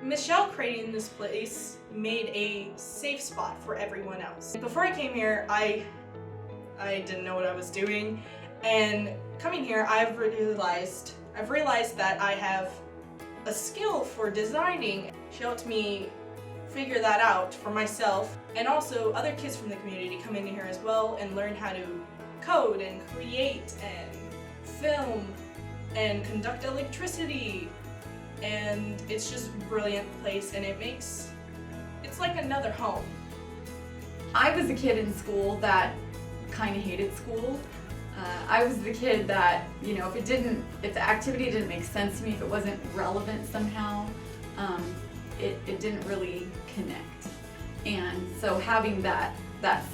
Michelle creating this place made a safe spot for everyone else. Before I came here, I didn't know what I was doing, and coming here, I've realized that I have a skill for designing. She helped me figure that out for myself, and also other kids from the community come in here as well and learn how to code and create and film and conduct electricity. And it's just a brilliant place, and it's like another home. I was a kid in school that kind of hated school. I was the kid that, you know, if the activity didn't make sense to me, if it wasn't relevant somehow, it didn't really connect. And so having that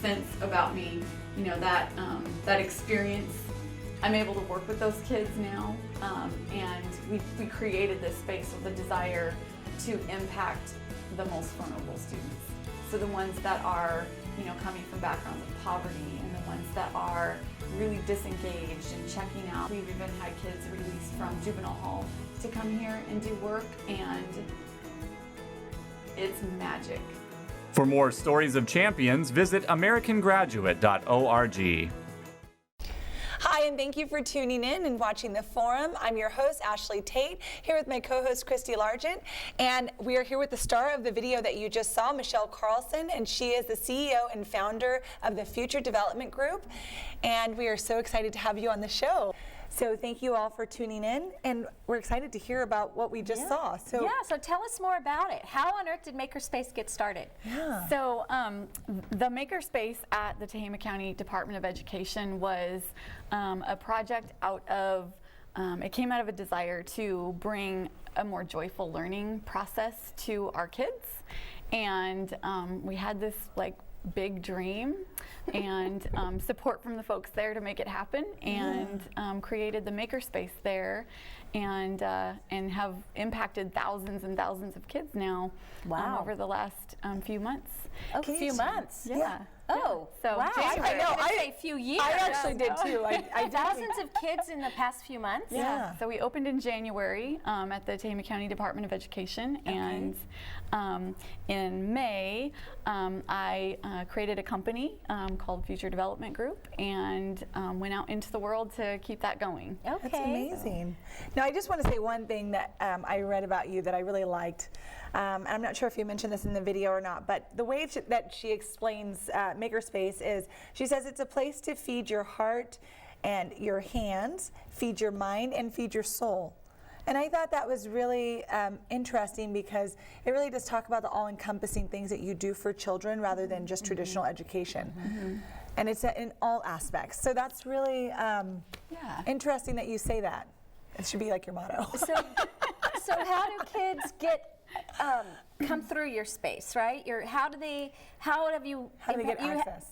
sense about me, you know, that experience, I'm able to work with those kids now, and we created this space with a desire to impact the most vulnerable students. So the ones that are, you know, coming from backgrounds of poverty, and the ones that are really disengaged and checking out. We've even had kids released from juvenile hall to come here and do work, and it's magic. For more stories of champions, visit americangraduate.org. Hi, and thank you for tuning in and watching the forum. I'm your host, Ashley Tate, here with my co-host, Christy Largent, and we are here with the star of the video that you just saw, Michelle Carlson, and she is the CEO and founder of the Future Development Group, and we are so excited to have you on the show. So thank you all for tuning in, and we're excited to hear about what we just saw. So tell us more about it. How on earth did Makerspace get started? Yeah. So the Makerspace at the Tehama County Department of Education was a project it came out of a desire to bring a more joyful learning process to our kids. And we had this big dream and support from the folks there to make it happen, and created the Makerspace there, and have impacted thousands and thousands of kids now over the last few months. A few months? Yeah. Oh, so wow. I know. I say a few years. I actually did too. I Thousands of kids in the past few months? Yeah. So we opened in January at the Tehama County Department of Education, and in May I created a company called Future Development Group, and went out into the world to keep that going. Okay. That's amazing. Now, I just want to say one thing that I read about you that I really liked. I'm not sure if you mentioned this in the video or not, but the way that she explains Makerspace is, she says it's a place to feed your heart and your hands, feed your mind, and feed your soul. And I thought that was really interesting, because it really does talk about the all-encompassing things that you do for children rather than just traditional education. And it's in all aspects. So that's really interesting that you say that. It should be like your motto. So how do kids come through your space, right? How do they get access?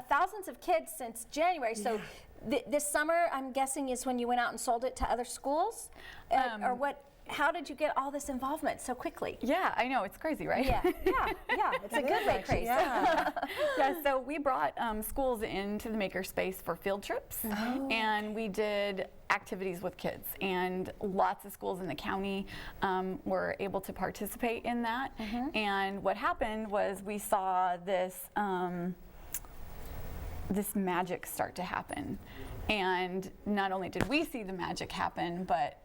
Thousands of kids since January. So this summer, I'm guessing, is when you went out and sold it to other schools, or what? How did you get all this involvement so quickly? Yeah, I know, it's crazy, right? Yeah. It's a good way crazy. Yeah, so we brought schools into the Makerspace for field trips, and we did activities with kids, and lots of schools in the county were able to participate in that. And what happened was we saw this magic start to happen. And not only did we see the magic happen, but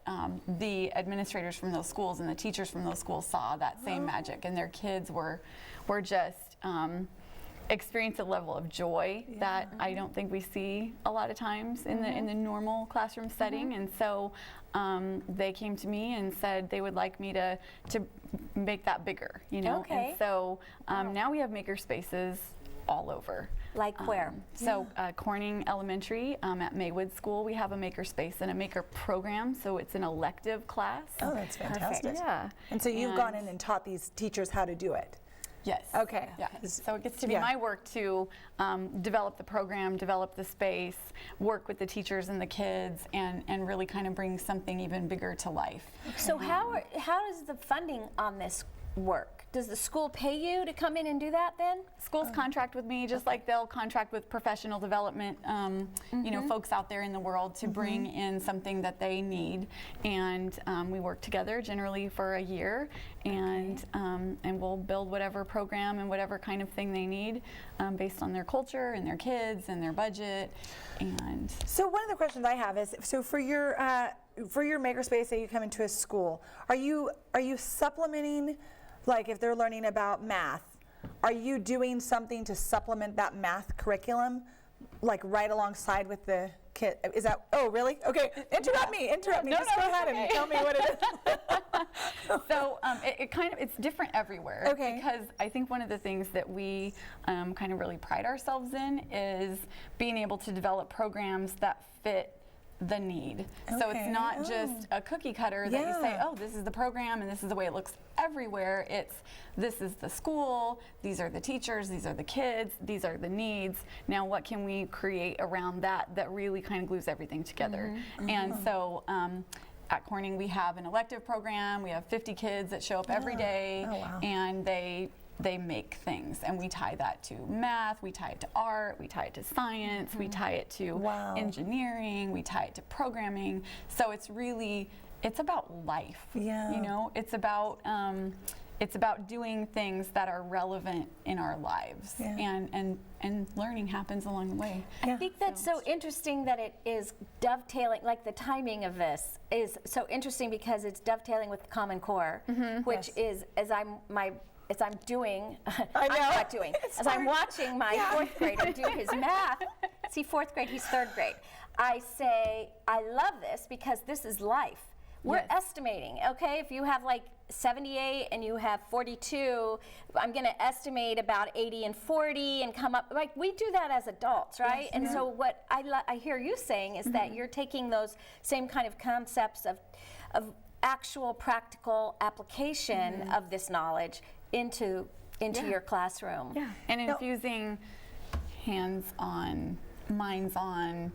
the administrators from those schools and the teachers from those schools saw that same magic, and their kids were just experienced a level of joy that I don't think we see a lot of times in the normal classroom setting. And so they came to me and said they would like me to make that bigger, you know. Okay. And so now we have Makerspaces all over. Like where? So Corning Elementary at Maywood School, we have a Makerspace and a Maker program, so it's an elective class. Oh, that's fantastic. Perfect. Yeah. And so you've gone in and taught these teachers how to do it? Yes. Okay. Yeah. So it gets to be my work to develop the program, develop the space, work with the teachers and the kids, and really kind of bring something even bigger to life. So how does the funding on this work? Does the school pay you to come in and do that then? Schools contract with me, just like they'll contract with professional development, you know, folks out there in the world to bring in something that they need, and we work together generally for a year, and we'll build whatever program and whatever kind of thing they need based on their culture and their kids and their budget. And so one of the questions I have is, so for your makerspace that you come into a school, are you supplementing? Like if they're learning about math, are you doing something to supplement that math curriculum, like right alongside with the kid? Is that, oh really? Okay, interrupt me, just go ahead and tell me what it is. So it's different everywhere. Okay. Because I think one of the things that we kind of really pride ourselves in is being able to develop programs that fit the need. So it's not just a cookie cutter that you say, oh, this is the program and this is the way it looks everywhere. It's, this is the school, these are the teachers, these are the kids, these are the needs. Now what can we create around that really kind of glues everything together? And so at Corning we have an elective program. We have 50 kids that show up every day, and they make things, and we tie that to math, we tie it to art, we tie it to science, we tie it to engineering, we tie it to programming. So it's really, it's about life. You know, it's about doing things that are relevant in our lives, and learning happens along the way. I think that's so interesting that it is dovetailing, like the timing of this is so interesting because it's dovetailing with the Common Core, which is, as I'm watching my fourth grader do his math. See, fourth grade, he's third grade. I say, I love this because this is life. We're estimating, okay? If you have like 78 and you have 42, I'm going to estimate about 80 and 40 and come up, like we do that as adults, right? And so what I hear you saying is that you're taking those same kind of concepts of actual practical application of this knowledge into your classroom. And infusing hands-on, minds-on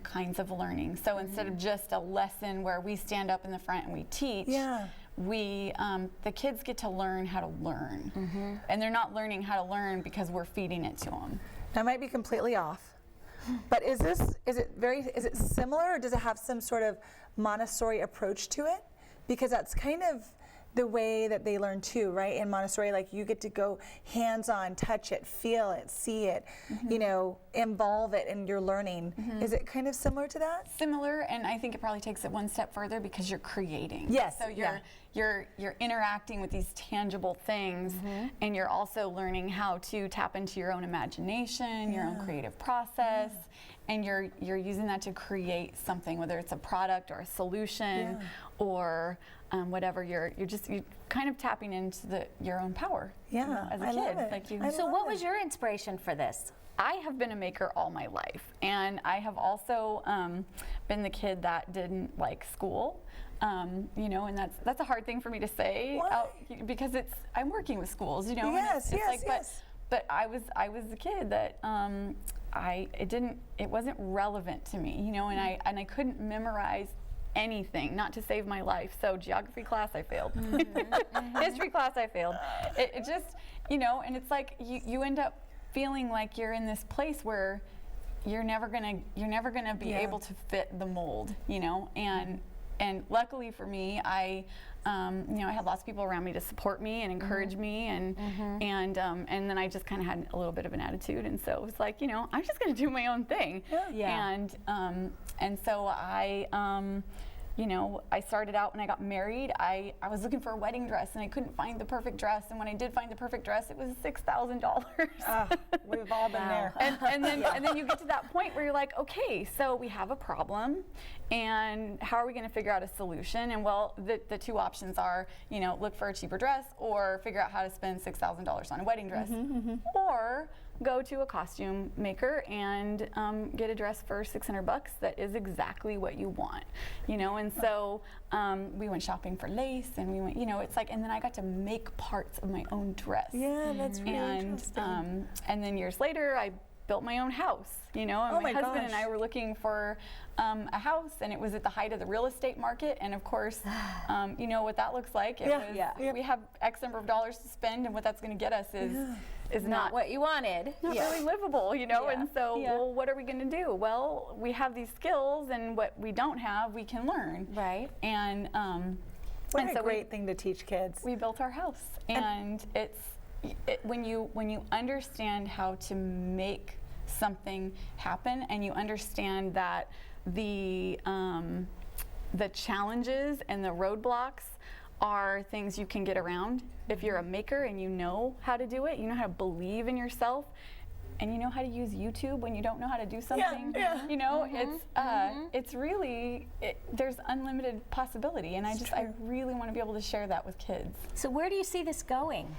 kinds of learning. So instead of just a lesson where we stand up in the front and we teach, the kids get to learn how to learn. And they're not learning how to learn because we're feeding it to them. I might be completely off, but is it similar, or does it have some sort of Montessori approach to it? Because that's kind of the way that they learn too, right? In Montessori, like you get to go hands-on, touch it, feel it, see it, you know, involve it in your learning. Is it kind of similar to that? Similar, and I think it probably takes it one step further because you're creating. Yes. So you're interacting with these tangible things, and you're also learning how to tap into your own imagination, your own creative process, and you're using that to create something, whether it's a product or a solution or whatever. You're kind of tapping into your own power. You know, as a kid. Love it. Like you. So what was your inspiration for this? I have been a maker all my life, and I have also been the kid that didn't like school. You know, and that's a hard thing for me to say because I'm working with schools, you know. But I was the kid that it wasn't relevant to me, you know, and I couldn't memorize anything, not to save my life. So geography class I failed, history class I failed. It just, you know, and it's like you end up feeling like you're in this place where you're never gonna be able to fit the mold, you know, and luckily for me, you know, I had lots of people around me to support me and encourage me, and then I just kind of had a little bit of an attitude, and so it was like, you know, I'm just going to do my own thing. And so you know, I started out when I got married. I was looking for a wedding dress and I couldn't find the perfect dress. And when I did find the perfect dress, it was $6,000. We've all been there. And then you get to that point where you're like, okay, so we have a problem, and how are we going to figure out a solution? And well, the two options are, you know, look for a cheaper dress or figure out how to spend $6,000 on a wedding dress, or go to a costume maker and get a dress for $600 that is exactly what you want, you know. And so we went shopping for lace, and we went, you know, it's like, and then I got to make parts of my own dress. Yeah, that's really interesting. And then years later, I built my own house, you know, and my husband and I were looking for a house, and it was at the height of the real estate market, and of course, you know what that looks like. We have X number of dollars to spend, and what that's going to get us is not what you wanted. Not really livable, you know, and so, well, what are we going to do? Well, we have these skills, and what we don't have, we can learn. Right. And what a great thing to teach kids. We built our house, and when you understand how to make something happen, and you understand that the challenges and the roadblocks are things you can get around. If you're a maker and you know how to do it, you know how to believe in yourself, and you know how to use YouTube when you don't know how to do something. You know, it's really, there's unlimited possibility, and I really want to be able to share that with kids. So where do you see this going?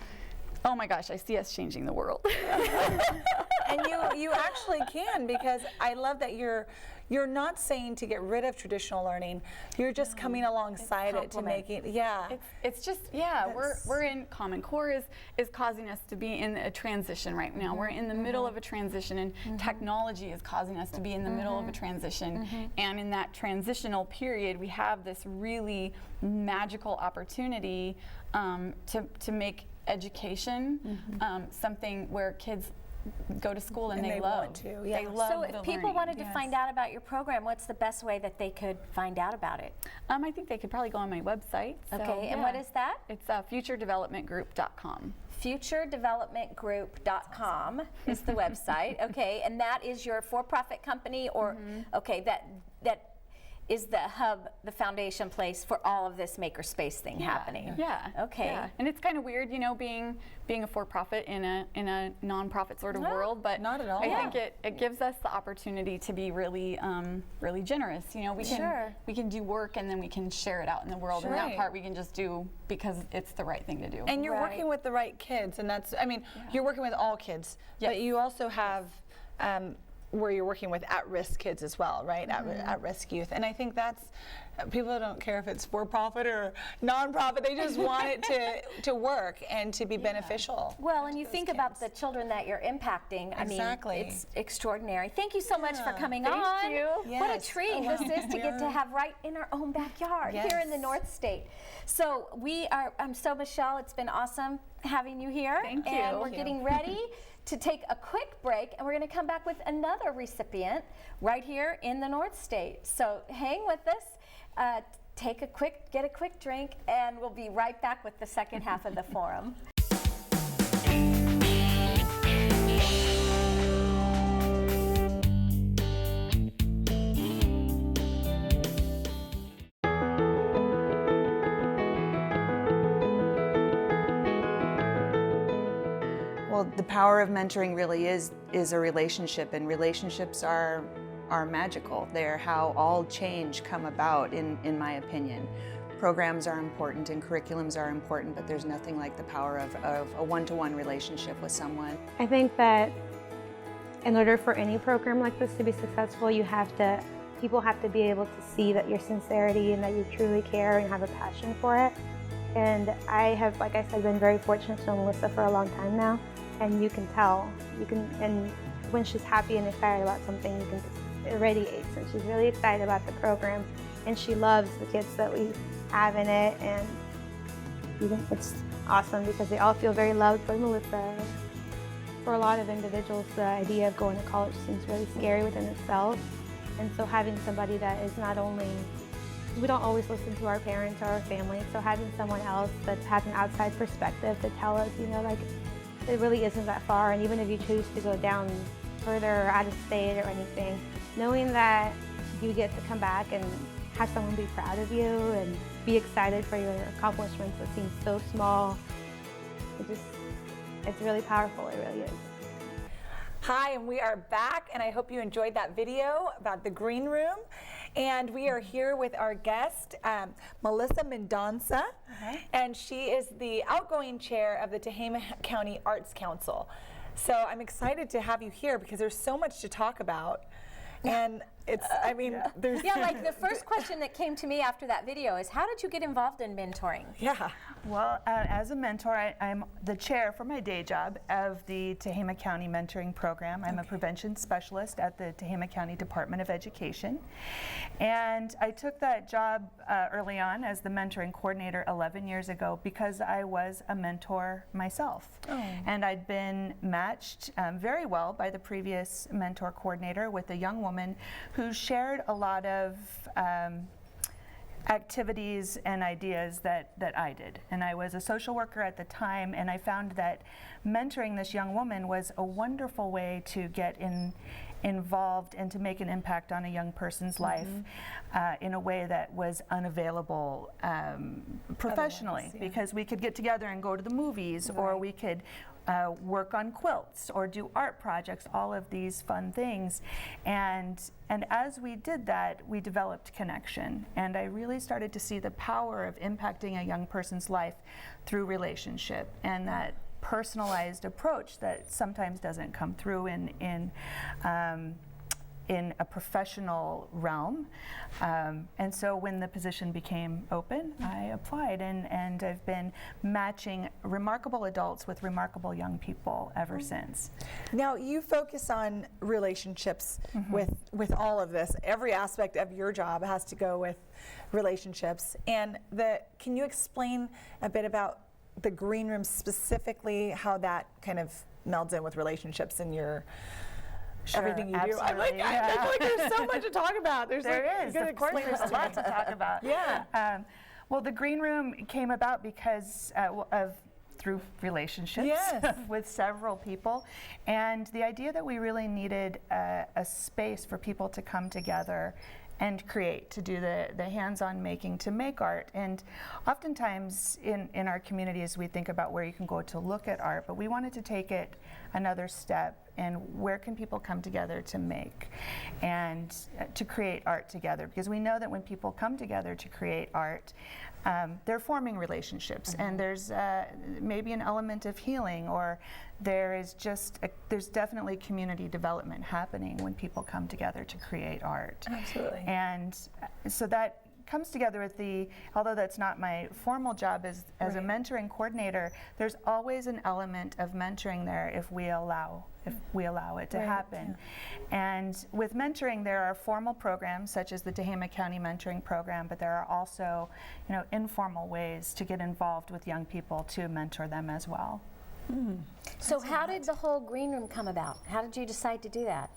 Oh my gosh, I see us changing the world. And you actually can, because I love that you're not saying to get rid of traditional learning. You're just coming alongside it to make it, It's just, we're in Common Core is causing us to be in a transition right now. We're in the middle of a transition, and technology is causing us to be in the middle of a transition. And in that transitional period, we have this really magical opportunity to make education something where kids go to school and they love. Want to, They love So if people wanted to find out about your program, what's the best way that they could find out about it? I think they could probably go on my website. Okay, and what is that? It's futuredevelopmentgroup.com. futuredevelopmentgroup.com is the website. Okay, and that is your for-profit company, or okay, that is the hub, the foundation place for all of this makerspace thing happening. Okay. And it's kind of weird, you know, being a for-profit in a nonprofit sort of world, but not at all. I think it gives us the opportunity to be really really generous. You know, we can do work, and then we can share it out in the world. And that part we can just do because it's the right thing to do. And you're working with the right kids, and that's, I mean, you're working with all kids, but you also have where you're working with at-risk kids as well, right? At-risk youth. And I think that's, people don't care if it's for-profit or non-profit, they just want it to work and to be beneficial. Well, and you think about the children that you're impacting. I mean, it's extraordinary. Thank you so much for coming on. Thank you. What a treat this is to get to have right in our own backyard here in the North State. So I'm so Michelle, it's been awesome having you here. Thank you. And we're getting ready to take a quick break, and we're going to come back with another recipient right here in the North State. So hang with us, get a quick drink, and we'll be right back with the second half of the forum. Well, the power of mentoring really is a relationship, and relationships are magical. They're how all change come about, in my opinion. Programs are important and curriculums are important, but there's nothing like the power of a one-to-one relationship with someone. I think that in order for any program like this to be successful, people have to be able to see that your sincerity and that you truly care and have a passion for it. And I have, like I said, been very fortunate to know Melissa for a long time now, and you can tell. And when she's happy and excited about something, it radiates, and she's really excited about the program, and she loves the kids that we have in it, and it's awesome because they all feel very loved by Melissa. For a lot of individuals, the idea of going to college seems really scary within itself, and so having somebody that is not only, we don't always listen to our parents or our family, so having someone else that has an outside perspective to tell us, like, it really isn't that far, and even if you choose to go down further or out of state or anything, knowing that you get to come back and have someone be proud of you and be excited for your accomplishments that seem so small, it's really powerful, it really is. Hi, and we are back, and I hope you enjoyed that video about the green room. And we are here with our guest, Melissa Mendonca, and she is the outgoing chair of the Tehama County Arts Council. So I'm excited to have you here because there's so much to talk about. And it's, I mean, there's... Yeah, like the first question that came to me after that video is, how did you get involved in mentoring? Yeah. Well, as a mentor, I'm the chair for my day job of the Tehama County Mentoring Program. I'm a prevention specialist at the Tehama County Department of Education. And I took that job early on as the mentoring coordinator 11 years ago because I was a mentor myself. And I'd been matched very well by the previous mentor coordinator with a young woman who shared a lot of activities and ideas that I did. And I was a social worker at the time, and I found that mentoring this young woman was a wonderful way to get involved and to make an impact on a young person's life in a way that was unavailable professionally, because we could get together and go to the movies, or we could work on quilts or do art projects, all of these fun things. And as we did that, we developed connection. And I really started to see the power of impacting a young person's life through relationship, and that personalized approach that sometimes doesn't come through in a professional realm. And so when the position became open, I applied, and I've been matching remarkable adults with remarkable young people ever since. Now, you focus on relationships with all of this. Every aspect of your job has to go with relationships. And can you explain a bit about the green room specifically, how that kind of melds in with relationships in your everything you do? I'm like, I feel like there's so much to talk about. There is. Of course, there's a lot to talk about. Yeah. Well, the green room came about because through relationships with several people, and the idea that we really needed a space for people to come together and create, to do the hands-on making, to make art. And oftentimes in our communities we think about where you can go to look at art, but we wanted to take it another step, and where can people come together to make and to create art together, because we know that when people come together to create art, they're forming relationships, and there's maybe an element of healing, or there's definitely community development happening when people come together to create art. Absolutely. And so that comes together with although that's not my formal job as a mentoring coordinator, there's always an element of mentoring there if we allow it to happen. And with mentoring, there are formal programs such as the Tehama County Mentoring Program, but there are also, informal ways to get involved with young people to mentor them as well. So how did the whole green room come about? How did you decide to do that?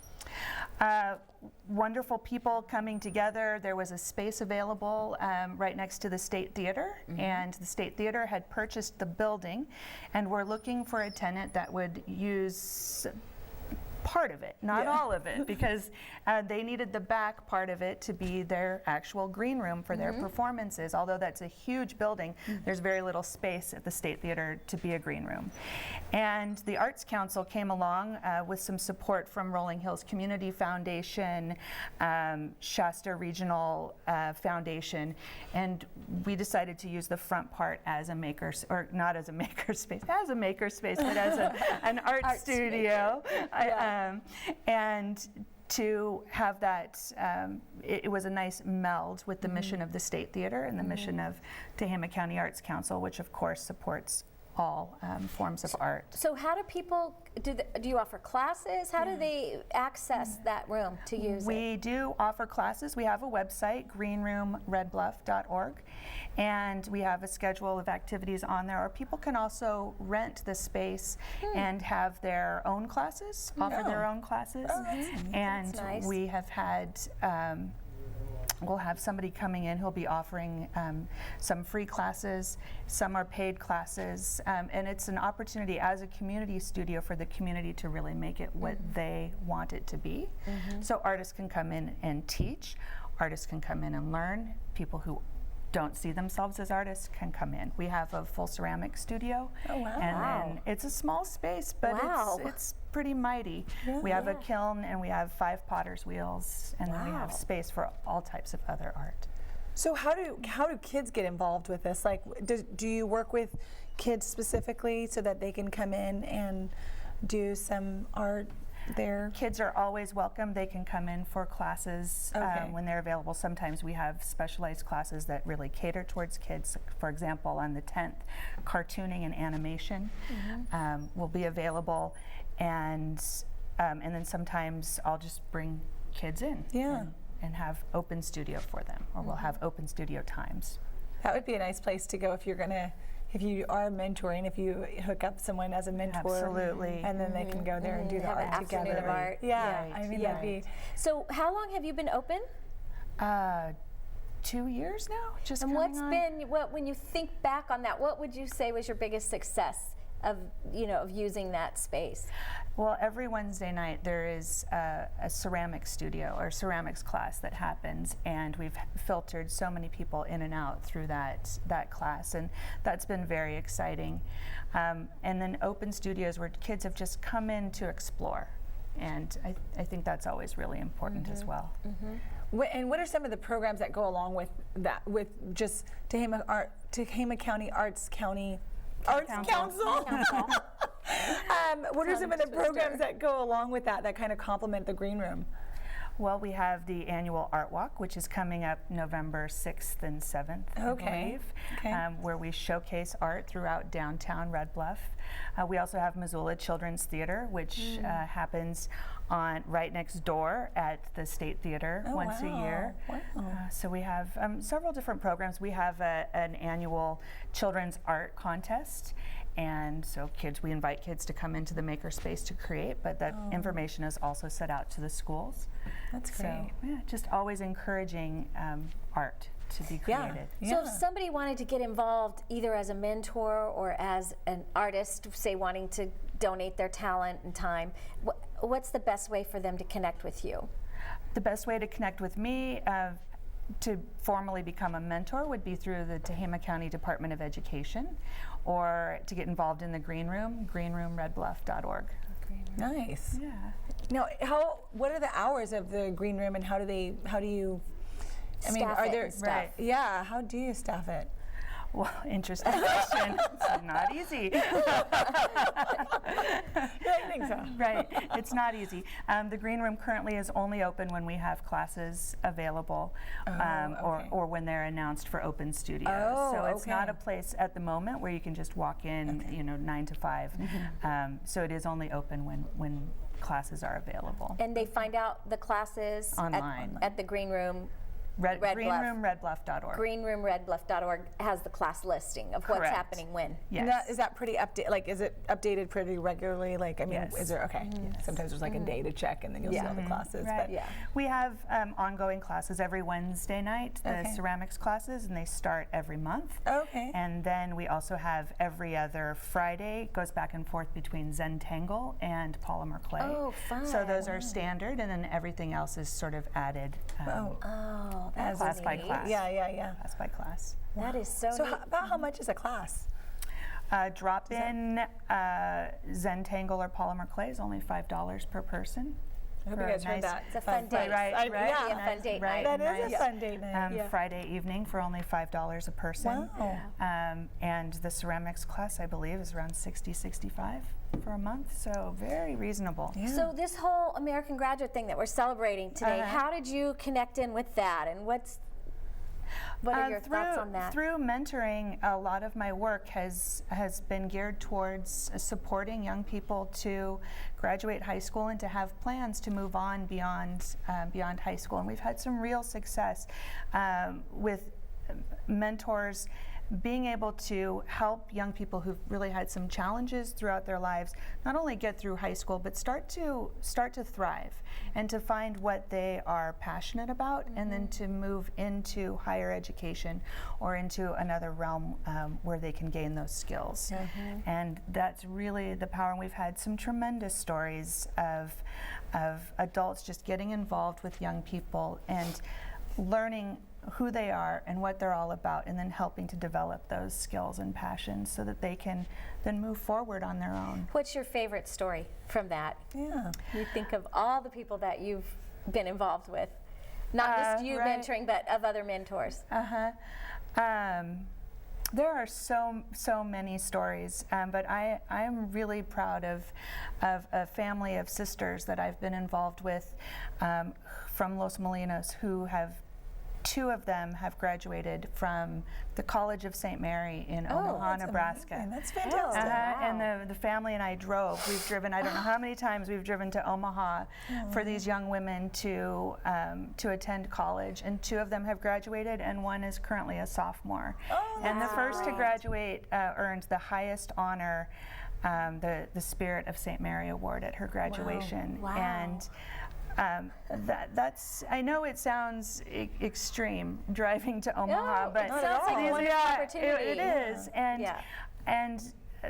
Wonderful people coming together. There was a space available right next to the State Theater, and the State Theater had purchased the building, and we're looking for a tenant that would use part of it, not all of it, because they needed the back part of it to be their actual green room for their performances. Although that's a huge building, there's very little space at the State Theater to be a green room. And the Arts Council came along with some support from Rolling Hills Community Foundation, Shasta Regional Foundation, and we decided to use the front part as a not as a makerspace, as a makerspace, but as an art studio. And to have that, it was a nice meld with the mission of the State Theater and the mission of Tehama County Arts Council, which of course supports all forms of art. So how do people, do you offer classes? How do they access that room to use it? We do offer classes. We have a website, greenroomredbluff.org, and we have a schedule of activities on there. Or people can also rent the space and have their own classes, offer their own classes. And that's nice. we have had we'll have somebody coming in who'll be offering some free classes, some are paid classes, and it's an opportunity as a community studio for the community to really make it what they want it to be. So artists can come in and teach, artists can come in and learn, people who don't see themselves as artists can come in. We have a full ceramic studio, and then it's a small space, but it's pretty mighty. We have a kiln, and we have 5 potter's wheels, and then we have space for all types of other art. So how do kids get involved with this? Like, do you work with kids specifically so that they can come in and do some art? there? Kids are always welcome. They can come in for classes when they're available. Sometimes we have specialized classes that really cater towards kids. For example, on the 10th, cartooning and animation will be available, and then sometimes I'll just bring kids in and have open studio for them, or we'll have open studio times. That would be a nice place to go if you're gonna, if you are mentoring, if you hook up someone as a mentor. Absolutely. And then they can go there and do the Have an art afternoon together. of art. Yeah, I mean, that'd be. So how long have you been open? 2 years now, just And coming what's on. been, when you think back on that, what would you say was your biggest success of, of using that space? Well, every Wednesday night there is a ceramics studio or ceramics class that happens, and we've filtered so many people in and out through that class, and that's been very exciting. And then open studios where kids have just come in to explore, and I think that's always really important as well. And what are some of the programs that go along with that, with just Tehama County Arts Council? What are some of the programs that go along with that kind of complement the green room? Well, we have the annual Art Walk, which is coming up November 6th and 7th, I believe, where we showcase art throughout downtown Red Bluff. We also have Missoula Children's Theater, which happens right next door at the State Theater once a year. So we have several different programs. We have an annual children's art contest. And so we invite kids to come into the makerspace to create, but that information is also set out to the schools. That's great. So yeah, just always encouraging art to be created. So if somebody wanted to get involved either as a mentor or as an artist, say wanting to donate their talent and time, what's the best way for them to connect with you? The best way to connect with me to formally become a mentor would be through the Tehama County Department of Education, or to get involved in the Green Room, greenroomredbluff.org. Nice. Yeah. Now, what are the hours of the green room, and how do you? I mean, Staff are it there? and stuff. Yeah. How do you staff it? Well, interesting question. It's not easy. I think so. Right, it's not easy. The Green Room currently is only open when we have classes available, or when they're announced for open studios. So it's not a place at the moment where you can just walk in, 9 to 5. So it is only open when classes are available. And they find out the classes Online. at the Green Room. greenroomredbluff.org. Greenroomredbluff.org has the class listing of what's happening when. Yes. Now, is that pretty updated? Like, is it updated pretty regularly? Like, I mean, is there sometimes there's like a day to check, and then you'll see all the classes. Right. But We have ongoing classes every Wednesday night, the ceramics classes, and they start every month. And then we also have every other Friday, goes back and forth between Zentangle and polymer clay. Oh, fun. So those are standard, and then everything else is sort of added. That's class by neat. class. Yeah. Class by class. That is so So neat. about how much is a class? Drop-in Zentangle or polymer clay is only $5 per person. I hope you guys heard that. It's a fun date. Right. It'd be a fun date night. That is a fun date night. Friday evening for only $5 a person. Wow. And the ceramics class, I believe, is around $60-65 for a month, so very reasonable. So this whole American Graduate thing that we're celebrating today, how did you connect in with that, and what are your thoughts on that? Through mentoring, a lot of my work has been geared towards supporting young people to graduate high school and to have plans to move on beyond high school. And we've had some real success with mentors being able to help young people who've really had some challenges throughout their lives not only get through high school, but start to thrive and to find what they are passionate about, and then to move into higher education or into another realm where they can gain those skills. And that's really the power. And we've had some tremendous stories of adults just getting involved with young people and learning who they are and what they're all about, and then helping to develop those skills and passions so that they can then move forward on their own. What's your favorite story from that? Yeah. You think of all the people that you've been involved with, not just you mentoring, but of other mentors. There are so many stories, but I am really proud of a family of sisters that I've been involved with from Los Molinos, who have, 2 of them have graduated from the College of St. Mary in Omaha, Nebraska. Amazing. That's fantastic. And the family and I drove. We've driven, I don't know how many times we've driven to Omaha for these young women to attend college. And 2 of them have graduated, and 1 is currently a sophomore. And the first to graduate earned the highest honor, the Spirit of St. Mary Award at her graduation. Wow. And that's, I know it sounds extreme driving to Omaha, but it sounds like a wonderful opportunity. It is, and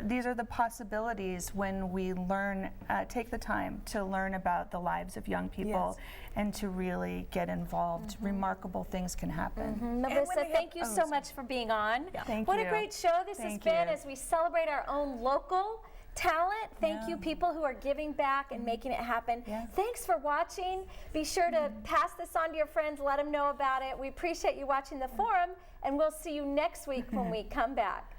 these are the possibilities when we learn, take the time to learn about the lives of young people and to really get involved. Remarkable things can happen. Melissa, thank you so much for being on. Thank what you. a great show this has been as we celebrate our own local talent. Thank you, people who are giving back and making it happen. Thanks for watching. Be sure to pass this on to your friends, let them know about it. We appreciate you watching the forum, and we'll see you next week when we come back.